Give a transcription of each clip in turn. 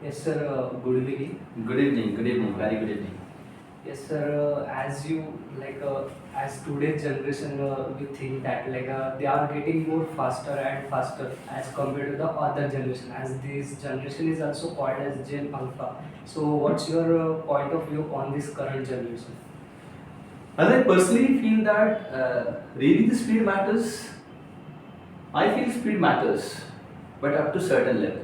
Yes, sir. Good evening. Good evening, very good evening. Yes, sir. As you as today's generation, we think that they are getting more faster and faster as compared to the other generation. As this generation is also called as Gen Alpha. So, what's your point of view on this current generation? As I personally feel that really the speed matters. I feel speed matters, but up to certain level.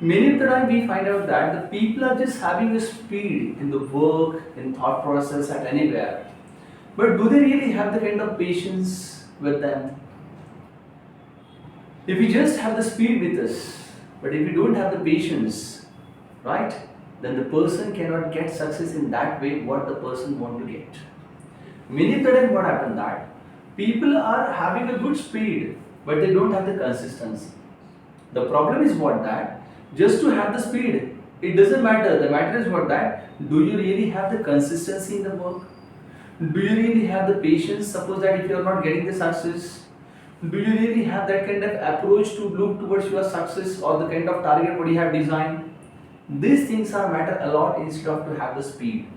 Many of the time we find out that the people are just having a speed in the work, in thought process, at anywhere. But do they really have the kind of patience with them? If we just have the speed with us, but if we don't have the patience, right, then the person cannot get success in that way what the person want to get. Many of the time what happened that people are having a good speed, but they don't have the consistency. The problem is what that just to have the speed, it doesn't matter. The matter is what that do you really have the consistency in the work? Do you really have the patience? Suppose that if you are not getting the success, do you really have that kind of approach to look towards your success or the kind of target what you have designed? These things are matter a lot instead of to have the speed.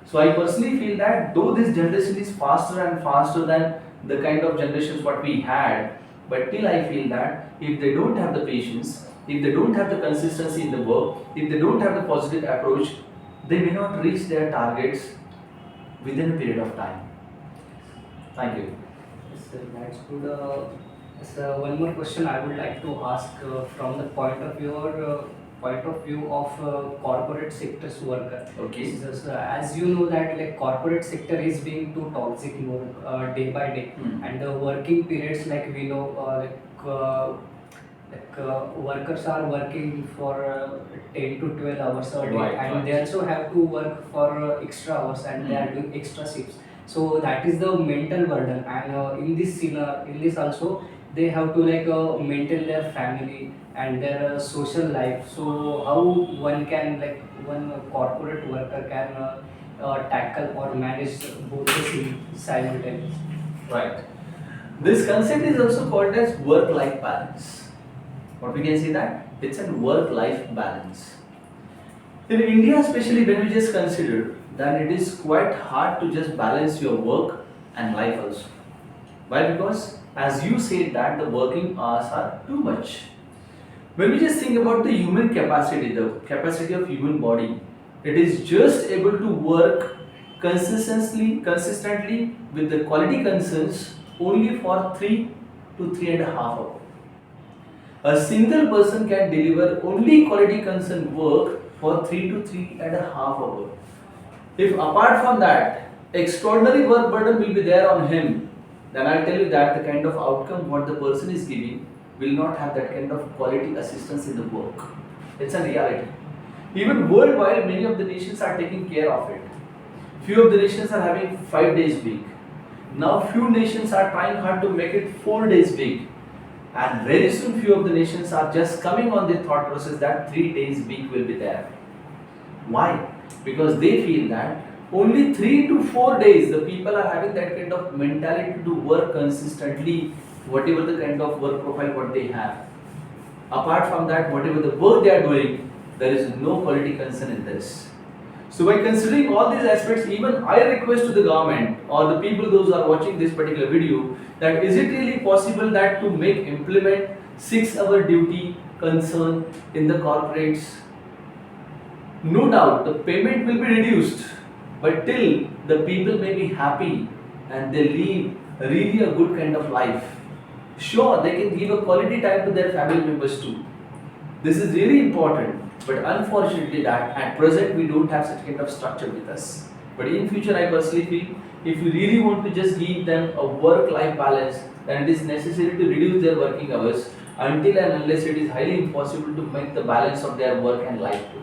So I personally feel that though this generation is faster and faster than the kind of generations what we had, but till I feel that if they don't have the patience, if they don't have the consistency in the work, if they don't have the positive approach, they may not reach their targets within a period of time. Thank you. Yes, sir. That's good. So one more question I would like to ask from the point of view of corporate sector's worker. Okay. As you know that corporate sector is being too toxic more day by day, and the working periods we know workers are working for 10 to 12 hours a day, Right, and right. they also have to work for extra hours, and they are doing extra shifts. So that is the mental burden, and in this also they have to maintain their family and their social life. So how one corporate worker can tackle or manage both the simultaneously? Right. This concept is also called as work-life balance. What we can say that it's a work-life balance. In India, especially when we just consider that it is quite hard to just balance your work and life also. Why? Because as you said that the working hours are too much. When we just think about the human capacity, the capacity of human body, it is just able to work consistently with the quality concerns only for 3 to 3.5 hours. A single person can deliver only quality concern work for 3 to 3.5 hours. If apart from that, extraordinary work burden will be there on him, then I'll tell you that the kind of outcome what the person is giving will not have that kind of quality assistance in the work. It's a reality. Even worldwide, many of the nations are taking care of it. Few of the nations are having 5 days week. Now few nations are trying hard to make it 4 days week. And very soon few of the nations are just coming on the thought process that 3 days week will be there. Why? Because they feel that only 3 to 4 days the people are having that kind of mentality to work consistently, whatever the kind of work profile what they have. Apart from that, whatever the work they are doing, there is no quality concern in this. So by considering all these aspects, even I request to the government or the people those who are watching this particular video that is it really possible that to make implement 6 hour duty concern in the corporates? No doubt the payment will be reduced, but till the people may be happy and they live really a good kind of life. Sure, they can give a quality time to their family members too. This is really important, but unfortunately that at present we don't have such kind of structure with us. But in future I personally feel if you really want to just give them a work-life balance, then it is necessary to reduce their working hours until and unless it is highly impossible to make the balance of their work and life too.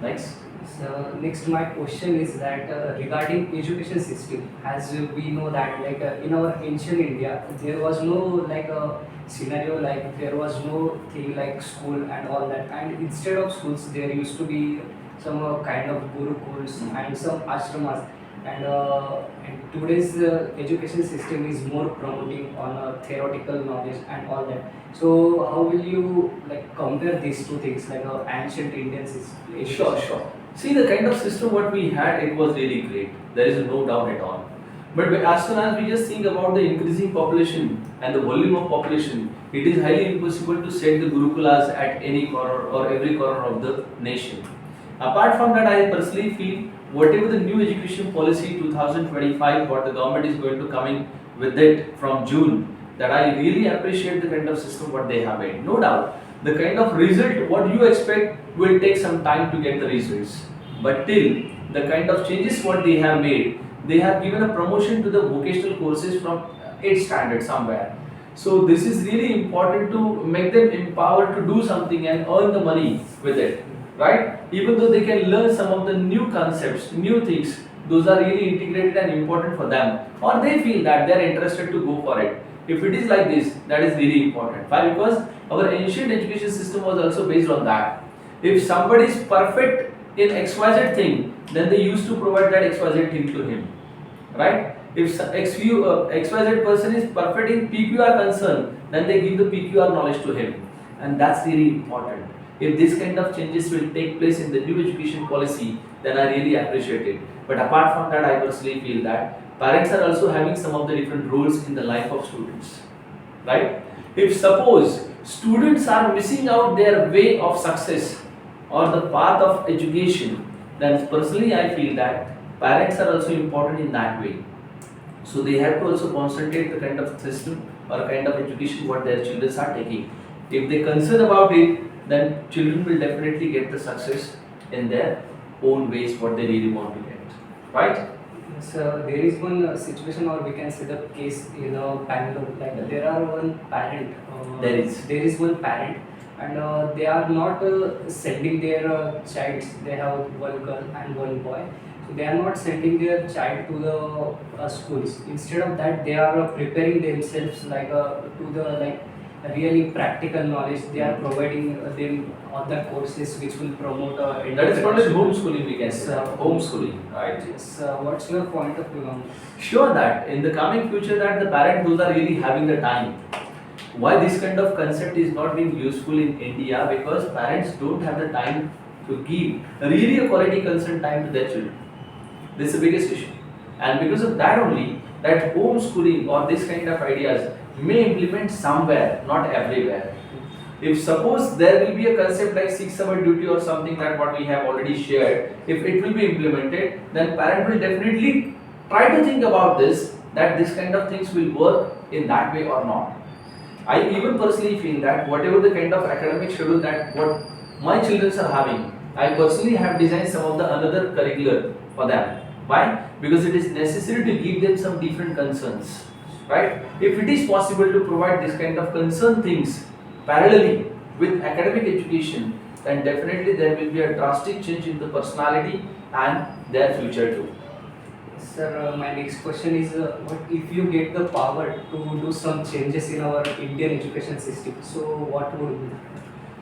Next. So next, my question is that regarding education system, as we know that in our ancient India, there was no a scenario there was no thing like school and all that, and instead of schools, there used to be some kind of gurukuls and some ashramas. and today's education system is more promoting on theoretical knowledge and all that. So how will you like compare these two things, like ancient Indian system? Sure, sure. See, the kind of system what we had, it was really great. There is no doubt at all. But as soon as we just think about the increasing population and the volume of population, it is highly impossible to set the Gurukulas at any corner or every corner of the nation. Apart from that, I personally feel whatever the new education policy 2025, what the government is going to coming with it from June, that I really appreciate the kind of system what they have made. No doubt, the kind of result what you expect will take some time to get the results. But till the kind of changes what they have made, they have given a promotion to the vocational courses from 8 standard somewhere. So this is really important to make them empowered to do something and earn the money with it, right? Even though they can learn some of the new concepts, new things, those are really integrated and important for them, or they feel that they are interested to go for it. If it is like this, that is really important. Why? Because our ancient education system was also based on that. If somebody is perfect in XYZ thing, then they used to provide that XYZ thing to him, right? If XYZ person is perfect in PQR concern, then they give the PQR knowledge to him, and that's really important. If this kind of changes will take place in the new education policy, then I really appreciate it. But apart from that, I personally feel that parents are also having some of the different roles in the life of students, right? If suppose students are missing out their way of success or the path of education, then personally I feel that parents are also important in that way. So they have to also concentrate the kind of system or kind of education what their children are taking. If they concern about it, then children will definitely get the success in their own ways what they really want to get, right? So there is one situation, or we can say the case in Bangalore. Like there are one parent. There is one parent, and they are not sending their child. They have one girl and one boy. So they are not sending their child to the schools. Instead of that, they are preparing themselves like to the like really practical knowledge. They are providing them other courses which will promote. That is called as homeschooling, we can Yes, say. Homeschooling, right? Yes. What's your point of view on that? Sure that in the coming future that the parents those are really having the time. Why this kind of concept is not being useful in India? Because parents don't have the time to give really a quality concern time to their children. This is the biggest issue. And because of that only, that homeschooling or this kind of ideas may implement somewhere, not everywhere. If suppose there will be a concept like 6-hour duty or something that what we have already shared, if it will be implemented, then parent will definitely try to think about this, that this kind of things will work in that way or not. I even personally feel that whatever the kind of academic schedule that what my children are having, I personally have designed some of the another curricular for them. Why? Because it is necessary to give them some different concerns, right? If it is possible to provide this kind of concern things parallelly with academic education, then definitely there will be a drastic change in the personality and their future too. Sir, my next question is, what if you get the power to do some changes in our Indian education system? So what would be?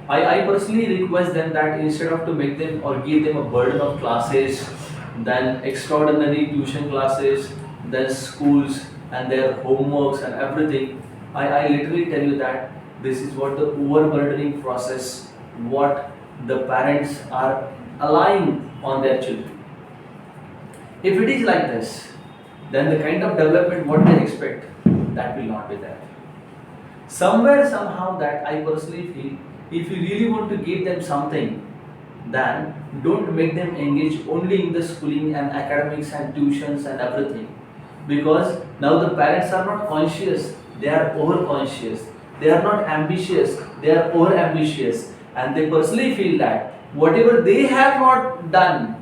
I personally request them that instead of to make them or give them a burden of classes, then extraordinary tuition classes, then schools and their homeworks and everything, I literally tell you that this is what the overburdening process, what the parents are allowing on their children. If it is like this, then the kind of development what they expect, that will not be there. Somewhere, somehow, that I personally feel, if you really want to give them something, then don't make them engage only in the schooling and academics and tuitions and everything. Because now the parents are not conscious, they are over conscious. They are not ambitious, they are over ambitious. And they personally feel that whatever they have not done,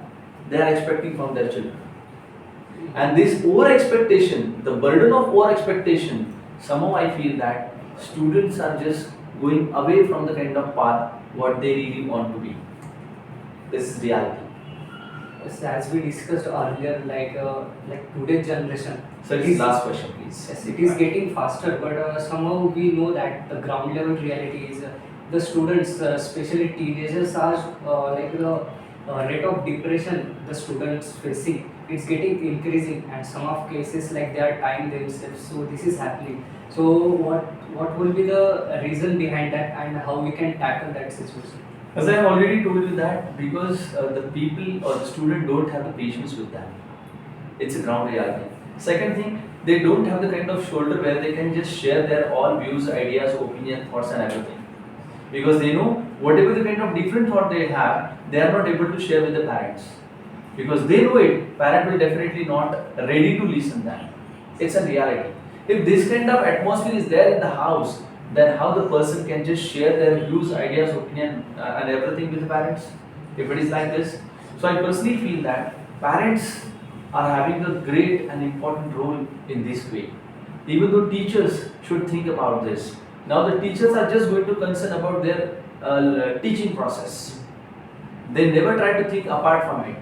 they are expecting from their children. And this over expectation, the burden of over expectation, somehow I feel that students are just going away from the kind of path what they really want to be. This is reality. Yes, as we discussed earlier, like today's generation. So it this is- last question, please. Yes, it is getting faster, but somehow we know that the ground level reality is the students, especially teenagers, are rate of depression the students facing, it's getting increasing, and some of cases like they are tying themselves. So this is happening. So what will be the reason behind that, and how we can tackle that situation? As I have already told you that because the people or the student don't have the patience with that. It's a ground reality. Second thing, they don't have the kind of shoulder where they can just share their all views, ideas, opinion, thoughts and everything. Because they know whatever the kind of different thought they have, they are not able to share with the parents. Because they know it, parent will definitely not ready to listen that. It's a reality. If this kind of atmosphere is there in the house, then how the person can just share their views, ideas, opinion and everything with the parents? If it is like this. So I personally feel that parents are having a great and important role in this way. Even though teachers should think about this. Now the teachers are just going to concern about their teaching process. They never try to think apart from it.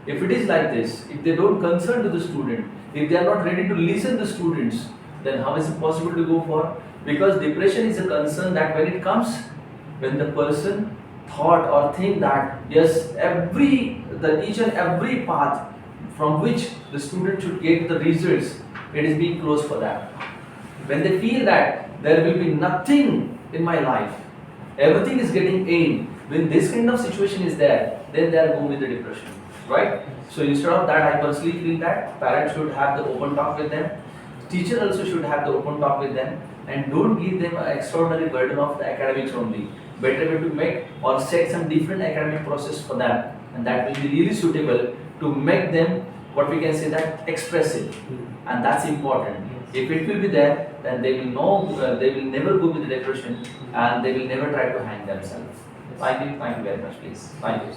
If it is like this, if they don't concern to the student, if they are not ready to listen to students, then how is it possible to go for? Because depression is a concern that when it comes, when the person thought or think that yes, each and every path from which the student should get the results, it is being closed for that. When they feel that there will be nothing in my life, everything is getting aimed, when this kind of situation is there, then they are going with the depression, right? So instead of that, I personally feel that parents should have the open talk with them, teacher also should have the open talk with them, and don't give them an extraordinary burden of the academics only. Better way to make or set some different academic process for them, and that will be really suitable to make them what we can say that expressive, and that's important. If it will be there, then they will know they will never go with the depression, and they will never try to hang themselves. Thank you very much, please. Thank you.